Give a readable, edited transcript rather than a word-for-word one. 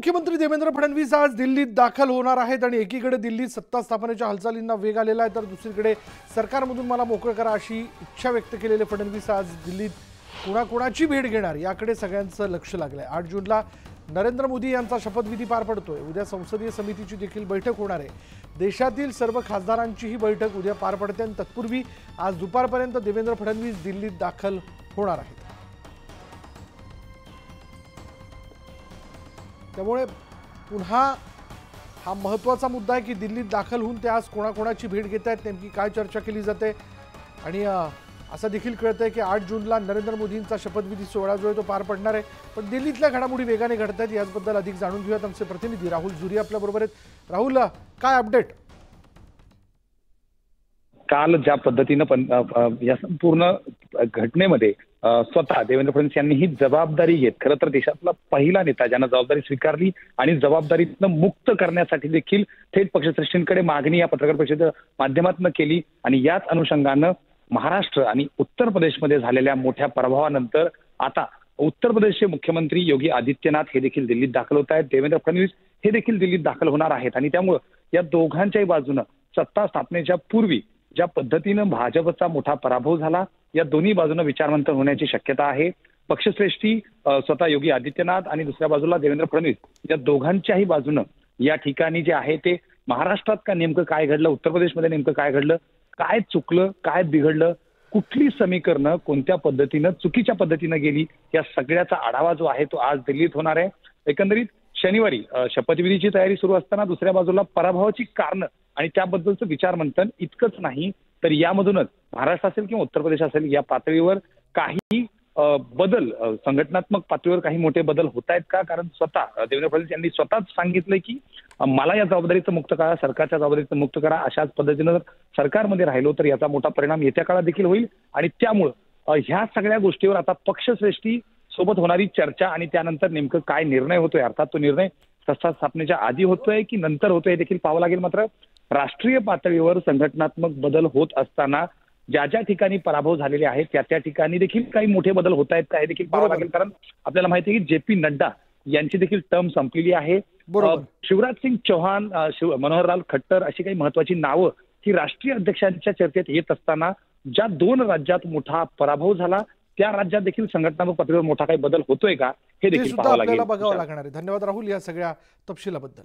मुख्यमंत्री देवेंद्र फडणवीस आज दिल्लीत दाखल होणार आहेत आणि एकीकडे दिल्लीत सत्ता स्थापनेच्या हालचालींना वेग आलेला आहे, तर दुसरीकडे सरकारमधून मला मोकळं करा अशी इच्छा व्यक्त केलेले फडणवीस आज दिल्लीत कुणाकुणाची भेट घेणार याकडे सगळ्यांचं लक्ष लागलंय। 8 जूनला नरेंद्र मोदी यांचा शपथविधी पार पडतोय। उद्या संसदीय समितीची देखील बैठक होणार आहे। देशातील सर्व खासदारांची ही बैठक उद्या पार पडते आणि तत्पूर्वी आज दुपारपर्यंत देवेंद्र फडणवीस दिल्लीत दाखल होणार आहेत। त्यामुळे पुन्हा हा महत्त्वाचा मुद्दा आहे की दिल्लीत दाखल होऊन ते आज कोणाकोणाची भेट घेत आहेत, नेमकी काय चर्चा केली जाते आणि असं देखील कळतंय की 8 जूनला नरेंद्र मोदींचा शपथविधी सोहळा जो आहे तो पार पडणार आहे। पण दिल्लीतल्या घडामोडी वेगाने घडत आहेत, याबद्दल अधिक जाणून घेऊयात। आमचे प्रतिनिधी राहुल जुरी आपल्या बरोबर आहेत। राहुल, काय अपडेट? काल ज्या पद्धतीनं या संपूर्ण घटनेमध्ये स्वतः देवेंद्र फडणवीस यांनी ही जबाबदारी घेत, खरं तर देशातला पहिला नेता ज्यानं जबाबदारी स्वीकारली आणि जबाबदारीतनं मुक्त करण्यासाठी देखील थेट पक्षश्रेष्ठींकडे मागणी या पत्रकार परिषदेच्या माध्यमातून केली। आणि याच अनुषंगानं महाराष्ट्र आणि उत्तर प्रदेशमध्ये झालेल्या मोठ्या पराभवानंतर आता उत्तर प्रदेशचे मुख्यमंत्री योगी आदित्यनाथ हे देखील दिल्लीत दाखल होत आहेत। देवेंद्र फडणवीस हे देखील दिल्लीत दाखल होणार आहेत आणि त्यामुळे या दोघांच्याही बाजूनं सत्ता स्थापनेच्या पूर्वी ज्या पद्धतीनं भाजपचा मोठा पराभव झाला, या दोन्ही बाजूनं विचारमंथन होण्याची शक्यता आहे। पक्षश्रेष्ठी स्वतः योगी आदित्यनाथ आणि दुसऱ्या बाजूला देवेंद्र फडणवीस या दोघांच्याही बाजूनं या ठिकाणी जे आहे ते महाराष्ट्रात का नेमकं काय घडलं, उत्तर प्रदेशमध्ये नेमकं काय घडलं, काय चुकलं, काय बिघडलं, कुठली समीकरणं कोणत्या पद्धतीनं चुकीच्या पद्धतीनं गेली, या सगळ्याचा आढावा जो आहे तो आज दिल्लीत होणार आहे। एकंदरीत शनिवारी शपथविधीची तयारी सुरू असताना दुसऱ्या बाजूला पराभवाची कारणं आणि त्याबद्दलचं विचारमंथन इतकंच नाही, तर यामधूनच महाराष्ट्र असेल किंवा उत्तर प्रदेश असेल या पातळीवर काही बदल, संघटनात्मक पातळीवर काही मोठे बदल होत आहेत का? कारण स्वतः देवेंद्र फडणवीस यांनी स्वतःच सांगितलंय की मला या जबाबदारीचं मुक्त करा, सरकारच्या जबाबदारीचं मुक्त करा। अशाच पद्धतीनं सरकारमध्ये राहिलो तर याचा मोठा परिणाम येत्या काळात देखील होईल आणि त्यामुळं ह्या सगळ्या गोष्टीवर आता पक्षश्रेष्ठी सोबत होणारी चर्चा आणि त्यानंतर नेमकं काय निर्णय होतोय, अर्थात तो निर्णय सत्ता स्थापनेच्या आधी होतोय की नंतर होतोय हे देखील पाहावं लागेल। मात्र राष्ट्रीय पातळीवर संघटनात्मक बदल होत असताना ज्या ज्या ठिकाणी पराभव झालेले आहेत त्या ठिकाणी देखील काही मोठे बदल होत आहेत का हे देखील पाहावं लागेल। कारण आपल्याला माहिती आहे की जे.पी. नड्डा यांची देखील टर्म संपलेली आहे। शिवराज सिंग चौहान, मनोहरलाल खट्टर अशी काही महत्वाची नावं ही राष्ट्रीय अध्यक्षांच्या चर्चेत येत असताना ज्या 2 राज्यात मोठा पराभव झाला त्या राज्यात देखील संघटनात्मक पातळीवर मोठा काही बदल होतोय का हे देखील पाहावं लागेल, बघावं लागणार आहे। धन्यवाद राहुल या सगळ्या तपशिलाबद्दल।